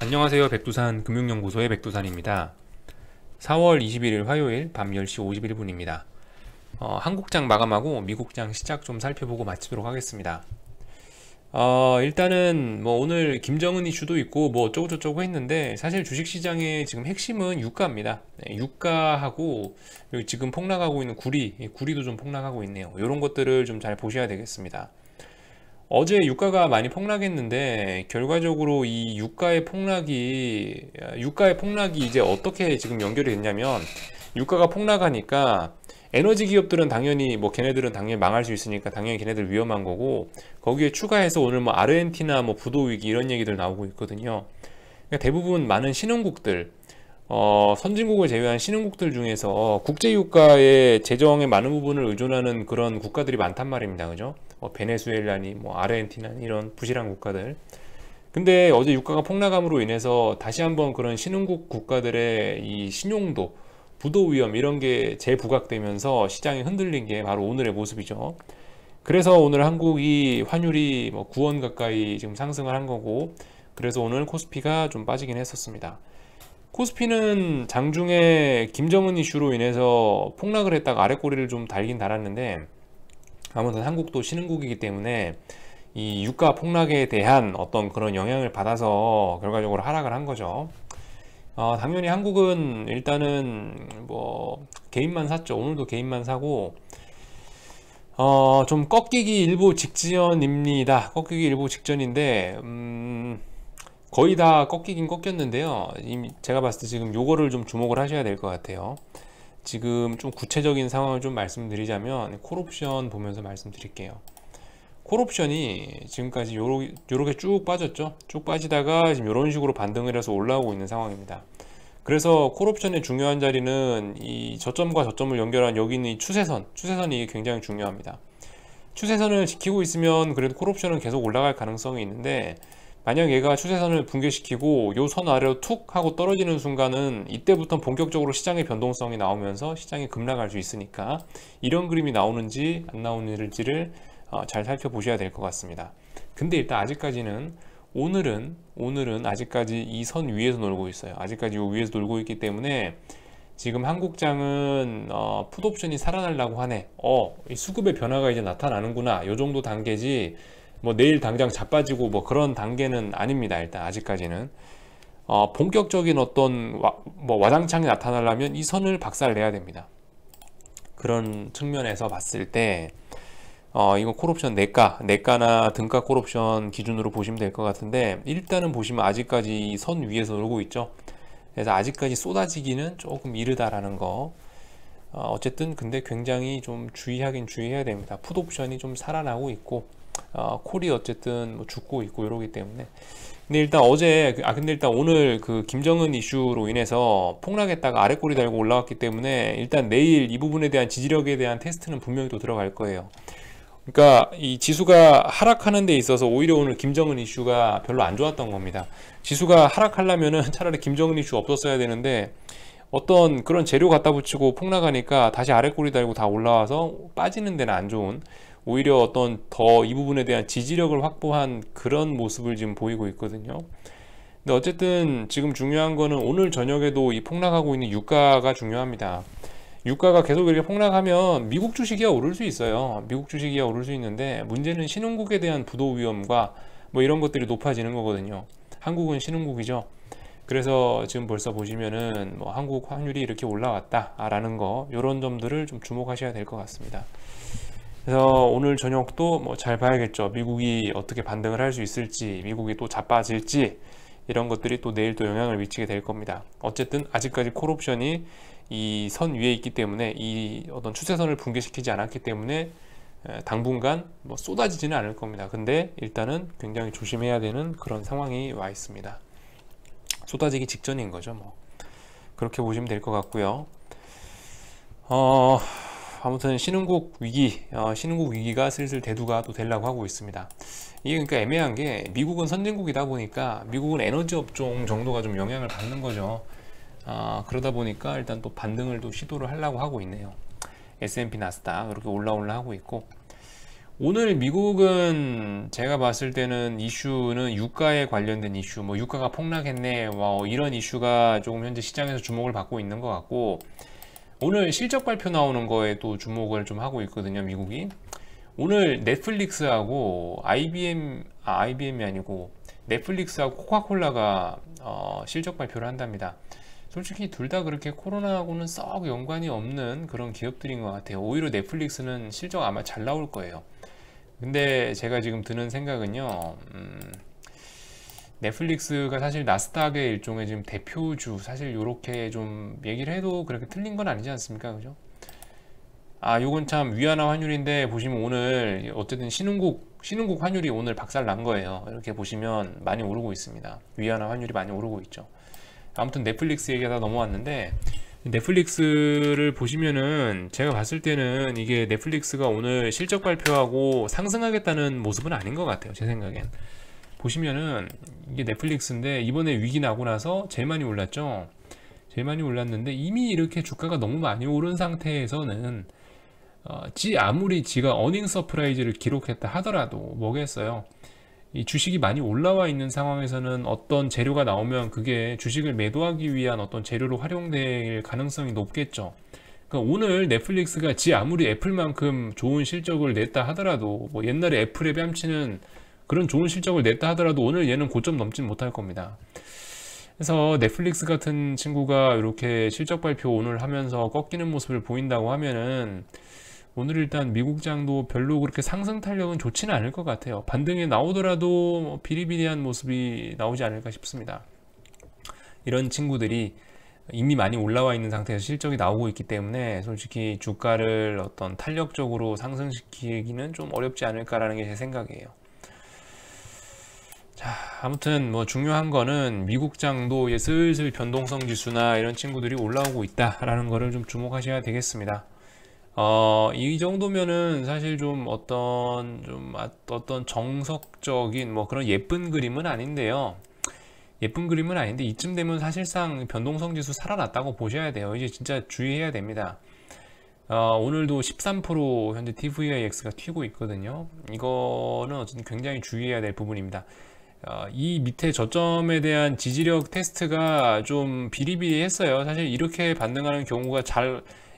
안녕하세요. 백두산 금융연구소의 백두산입니다. 4월 21일 화요일 밤 10시 51분입니다. 한국장 마감하고 미국장 시작 좀 살펴보고 마치도록 하겠습니다. 일단은 뭐 오늘 김정은 이슈도 있고 뭐 어쩌고저쩌고 했는데 사실 주식시장의 지금 핵심은 유가입니다. 네, 유가하고 여기 지금 폭락하고 있는 구리도 좀 폭락하고 있네요. 이런 것들을 좀 잘 보셔야 되겠습니다. 어제 유가가 많이 폭락했는데 결과적으로 이 유가의 폭락이 이제 어떻게 지금 연결이 됐냐면, 유가가 폭락하니까 에너지 기업들은 당연히 뭐 걔네들은 당연히 망할 수 있으니까 당연히 걔네들 위험한 거고, 거기에 추가해서 오늘 뭐 아르헨티나 뭐 부도 위기 이런 얘기들 나오고 있거든요. 그러니까 대부분 많은 신흥국들, 선진국을 제외한 신흥국들 중에서 국제유가의 재정의 많은 부분을 의존하는 그런 국가들이 많단 말입니다. 그죠? 베네수엘라니, 뭐 아르헨티나 이런 부실한 국가들. 근데 어제 유가가 폭락함으로 인해서 다시 한번 그런 신흥국 국가들의 이 신용도, 부도 위험 이런 게 재부각되면서 시장이 흔들린 게 바로 오늘의 모습이죠. 그래서 오늘 한국이 환율이 뭐 9원 가까이 지금 상승을 한 거고, 그래서 오늘 코스피가 좀 빠지긴 했었습니다. 코스피는 장중에 김정은 이슈로 인해서 폭락을 했다가 아래 꼬리를 좀 달긴 달았는데, 아무튼 한국도 신흥국이기 때문에 이 유가 폭락에 대한 어떤 그런 영향을 받아서 결과적으로 하락을 한 거죠. 당연히 한국은 일단은 뭐 개인만 샀죠. 오늘도 개인만 사고, 좀 꺾이기 일보 직전입니다. 꺾이기 일보 직전인데, 거의 다 꺾이긴 꺾였는데요. 이미 제가 봤을 때 지금 요거를 좀 주목을 하셔야 될 것 같아요. 지금 좀 구체적인 상황을 좀 말씀드리자면, 콜옵션 보면서 말씀드릴게요. 콜옵션이 지금까지 요렇게 쭉 빠졌죠. 쭉 빠지다가 지금 이런 식으로 반등을 해서 올라오고 있는 상황입니다. 그래서 콜옵션의 중요한 자리는 이 저점과 저점을 연결한 여기 있는 이 추세선이 굉장히 중요합니다. 추세선을 지키고 있으면 그래도 콜옵션은 계속 올라갈 가능성이 있는데, 만약 얘가 추세선을 붕괴시키고 요 선 아래로 툭 하고 떨어지는 순간은 이때부터 본격적으로 시장의 변동성이 나오면서 시장이 급락할 수 있으니까, 이런 그림이 나오는지 안 나오는지를 잘 살펴보셔야 될 것 같습니다. 근데 일단 아직까지는 오늘은 아직까지 이 선 위에서 놀고 있어요. 아직까지 요 위에서 놀고 있기 때문에 지금 한국장은 풋옵션이 살아나려고 하네, 이 수급의 변화가 이제 나타나는구나, 요 정도 단계지 뭐 내일 당장 자빠지고 뭐 그런 단계는 아닙니다. 일단 아직까지는 본격적인 어떤 뭐 와장창이 나타나려면 이 선을 박살내야 됩니다. 그런 측면에서 봤을 때 이거 콜옵션 내가나 등가 콜옵션 기준으로 보시면 될 것 같은데, 일단은 보시면 아직까지 이 선 위에서 놀고 있죠. 그래서 아직까지 쏟아지기는 조금 이르다라는 거. 어쨌든 근데 굉장히 좀 주의해야 됩니다. 풋옵션이 좀 살아나고 있고, 콜이 어쨌든 뭐 죽고 있고 이러기 때문에. 근데 일단 오늘 그 김정은 이슈로 인해서 폭락했다가 아래 꼬리 달고 올라왔기 때문에, 일단 내일 이 부분에 대한 지지력에 대한 테스트는 분명히 또 들어갈 거예요. 그러니까 이 지수가 하락하는 데 있어서 오히려 오늘 김정은 이슈가 별로 안 좋았던 겁니다. 지수가 하락하려면은 차라리 김정은 이슈 없었어야 되는데, 어떤 그런 재료 갖다 붙이고 폭락하니까 다시 아래 꼬리 달고 다 올라와서 빠지는 데는 안 좋은, 오히려 어떤 더 이 부분에 대한 지지력을 확보한 그런 모습을 지금 보이고 있거든요. 근데 어쨌든 지금 중요한 거는 오늘 저녁에도 이 폭락하고 있는 유가가 중요합니다. 유가가 계속 이렇게 폭락하면 미국 주식이 오를 수 있어요. 미국 주식이 오를 수 있는데, 문제는 신흥국에 대한 부도 위험과 뭐 이런 것들이 높아지는 거거든요. 한국은 신흥국이죠. 그래서 지금 벌써 보시면은 뭐 한국 환율이 이렇게 올라왔다라는 거, 이런 점들을 좀 주목하셔야 될 것 같습니다. 그래서 오늘 저녁도 뭐 잘 봐야겠죠. 미국이 어떻게 반등을 할 수 있을지, 미국이 또 자빠질지, 이런 것들이 또 내일 또 영향을 미치게 될 겁니다. 어쨌든 아직까지 콜옵션이 이 선 위에 있기 때문에, 이 어떤 추세선을 붕괴시키지 않았기 때문에 당분간 뭐 쏟아지지는 않을 겁니다. 근데 일단은 굉장히 조심해야 되는 그런 상황이 와 있습니다. 쏟아지기 직전인 거죠. 뭐 그렇게 보시면 될 것 같고요. 아무튼 신흥국 위기가 슬슬 대두가 또 되려고 하고 있습니다. 이게 그러니까 애매한 게, 미국은 선진국이다 보니까 미국은 에너지 업종 정도가 좀 영향을 받는 거죠. 그러다 보니까 일단 또 반등을 또 시도를 하려고 하고 있네요. S&P 나스닥 이렇게 올라오려 하고 있고, 오늘 미국은 제가 봤을 때는 이슈는 유가에 관련된 이슈, 뭐 유가가 폭락했네, 뭐 이런 이슈가 조금 현재 시장에서 주목을 받고 있는 것 같고, 오늘 실적 발표 나오는 거에 또 주목을 좀 하고 있거든요, 미국이. 오늘 넷플릭스하고 IBM이 아니고 넷플릭스하고 코카콜라가 실적 발표를 한답니다. 솔직히 둘 다 그렇게 코로나하고는 썩 연관이 없는 그런 기업들인 것 같아요. 오히려 넷플릭스는 실적 아마 잘 나올 거예요. 근데 제가 지금 드는 생각은요, 넷플릭스가 사실 나스닥의 일종의 지금 대표주, 사실 이렇게 좀 얘기를 해도 그렇게 틀린 건 아니지 않습니까? 그죠? 요건 참 위안화 환율인데 보시면 오늘 어쨌든 신흥국 환율이 오늘 박살 난 거예요. 이렇게 보시면 많이 오르고 있습니다. 위안화 환율이 많이 오르고 있죠. 아무튼 넷플릭스 얘기가 다 넘어왔는데, 넷플릭스를 보시면은 제가 봤을 때는 이게 넷플릭스가 오늘 실적 발표하고 상승하겠다는 모습은 아닌 것 같아요. 제 생각엔. 보시면은 이게 넷플릭스인데 이번에 위기 나고 나서 제일 많이 올랐죠. 제일 많이 올랐는데 이미 이렇게 주가가 너무 많이 오른 상태에서는 아무리 지가 어닝 서프라이즈를 기록했다 하더라도 뭐겠어요. 이 주식이 많이 올라와 있는 상황에서는 어떤 재료가 나오면 그게 주식을 매도하기 위한 어떤 재료로 활용될 가능성이 높겠죠. 그러니까 오늘 넷플릭스가 아무리 애플만큼 좋은 실적을 냈다 하더라도, 뭐 옛날에 애플에 뺨치는 그런 좋은 실적을 냈다 하더라도 오늘 얘는 고점 넘진 못할 겁니다. 그래서 넷플릭스 같은 친구가 이렇게 실적 발표 오늘 하면서 꺾이는 모습을 보인다고 하면은 오늘 일단 미국장도 별로 그렇게 상승 탄력은 좋지는 않을 것 같아요. 반등이 나오더라도 비리비리한 모습이 나오지 않을까 싶습니다. 이런 친구들이 이미 많이 올라와 있는 상태에서 실적이 나오고 있기 때문에 솔직히 주가를 어떤 탄력적으로 상승시키기는 좀 어렵지 않을까라는 게 제 생각이에요. 자, 아무튼 뭐 중요한 거는 미국장도 슬슬 변동성 지수나 이런 친구들이 올라오고 있다라는 거를 좀 주목하셔야 되겠습니다. 이 정도면은 사실 좀 어떤 정석적인 뭐 그런 예쁜 그림은 아닌데요. 예쁜 그림은 아닌데 이쯤 되면 사실상 변동성 지수 살아났다고 보셔야 돼요. 이제 진짜 주의해야 됩니다. 오늘도 13% 현재 TVIX가 튀고 있거든요. 이거는 어쨌든 굉장히 주의해야 될 부분입니다. 이 밑에 저점에 대한 지지력 테스트가 좀 비리비리했어요. 사실 이렇게 반등하는 경우가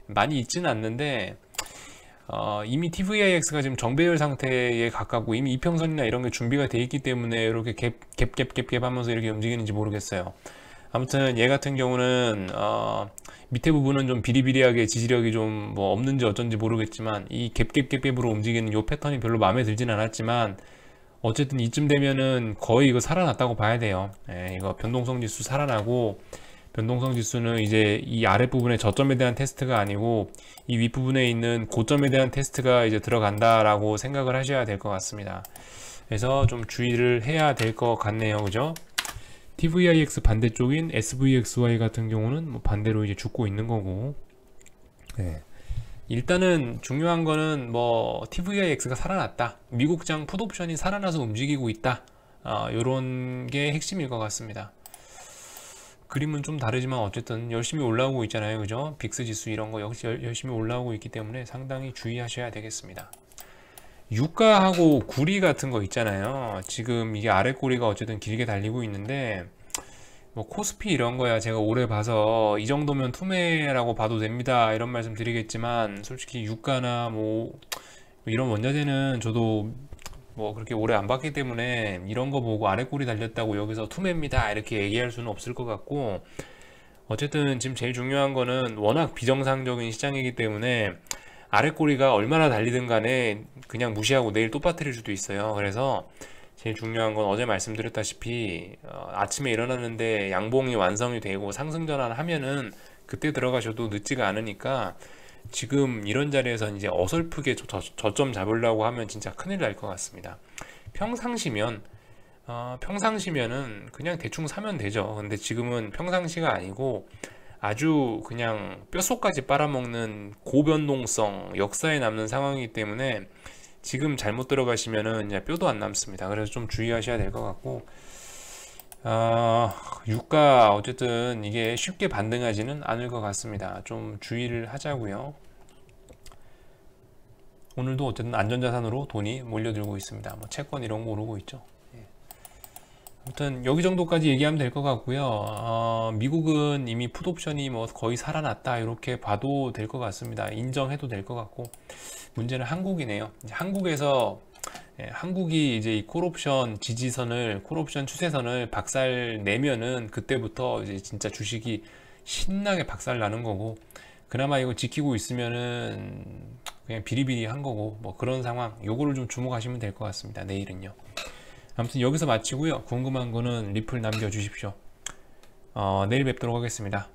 많이 있지는 않는데 이미 TVIX가 지금 정배열 상태에 가깝고 이미 이평선이나 이런 게 준비가 돼 있기 때문에 이렇게 갭 하면서 이렇게 움직이는지 모르겠어요. 아무튼 얘 같은 경우는 밑에 부분은 좀 비리비리하게 지지력이 좀 뭐 없는지 어쩐지 모르겠지만 이 갭으로 움직이는 이 패턴이 별로 마음에 들진 않았지만 어쨌든 이쯤 되면은 거의 이거 살아났다고 봐야 돼요. 이거 변동성 지수 살아나고, 변동성 지수는 이제 이 아랫부분의 저점에 대한 테스트가 아니고 이 윗부분에 있는 고점에 대한 테스트가 이제 들어간다라고 생각을 하셔야 될 것 같습니다. 그래서 좀 주의를 해야 될 것 같네요. 그죠? TVIX 반대쪽인 SVXY 같은 경우는 뭐 반대로 이제 죽고 있는 거고. 네. 일단은 중요한 거는 뭐 TVIX가 살아났다, 미국장 풋옵션이 살아나서 움직이고 있다, 요런 게 핵심일 것 같습니다. 그림은 좀 다르지만 어쨌든 열심히 올라오고 있잖아요. 그죠? 빅스 지수 이런 거 역시 열심히 올라오고 있기 때문에 상당히 주의하셔야 되겠습니다. 유가하고 구리 같은 거 있잖아요. 지금 이게 아래 꼬리가 어쨌든 길게 달리고 있는데 뭐 코스피 이런 거야 제가 오래 봐서 이 정도면 투매라고 봐도 됩니다 이런 말씀 드리겠지만, 솔직히 유가나 뭐 이런 원자재는 저도 뭐 그렇게 오래 안 봤기 때문에 이런 거 보고 아래 꼬리 달렸다고 여기서 투매입니다 이렇게 얘기할 수는 없을 것 같고, 어쨌든 지금 제일 중요한 거는 워낙 비정상적인 시장이기 때문에 아래 꼬리가 얼마나 달리든 간에 그냥 무시하고 내일 또 빠뜨릴 수도 있어요. 그래서 제일 중요한 건 어제 말씀드렸다시피 아침에 일어났는데 양봉이 완성이 되고 상승 전환하면은 그때 들어가셔도 늦지가 않으니까, 지금 이런 자리에서 이제 어설프게 저점 잡으려고 하면 진짜 큰일 날 것 같습니다. 평상시면은 그냥 대충 사면 되죠. 근데 지금은 평상시가 아니고 아주 그냥 뼛속까지 빨아먹는 고변동성 역사에 남는 상황이기 때문에 지금 잘못 들어가시면은 이제 뼈도 안 남습니다. 그래서 좀 주의하셔야 될 것 같고, 유가 어쨌든 이게 쉽게 반등하지는 않을 것 같습니다. 좀 주의를 하자고요. 오늘도 어쨌든 안전자산으로 돈이 몰려들고 있습니다. 뭐 채권 이런 거 오르고 있죠. 아무튼 여기 정도까지 얘기하면 될 것 같고요. 미국은 이미 풋옵션이 뭐 거의 살아났다 이렇게 봐도 될 것 같습니다. 인정해도 될 것 같고, 문제는 한국이네요. 이제 한국에서 한국이 이제 이 콜옵션 지지선을, 콜옵션 추세선을 박살 내면은 그때부터 이제 진짜 주식이 신나게 박살 나는 거고, 그나마 이거 지키고 있으면은 그냥 비리비리한 거고, 뭐 그런 상황, 요거를 좀 주목하시면 될 것 같습니다. 내일은요. 아무튼 여기서 마치고요. 궁금한 거는 리플 남겨주십시오. 내일 뵙도록 하겠습니다.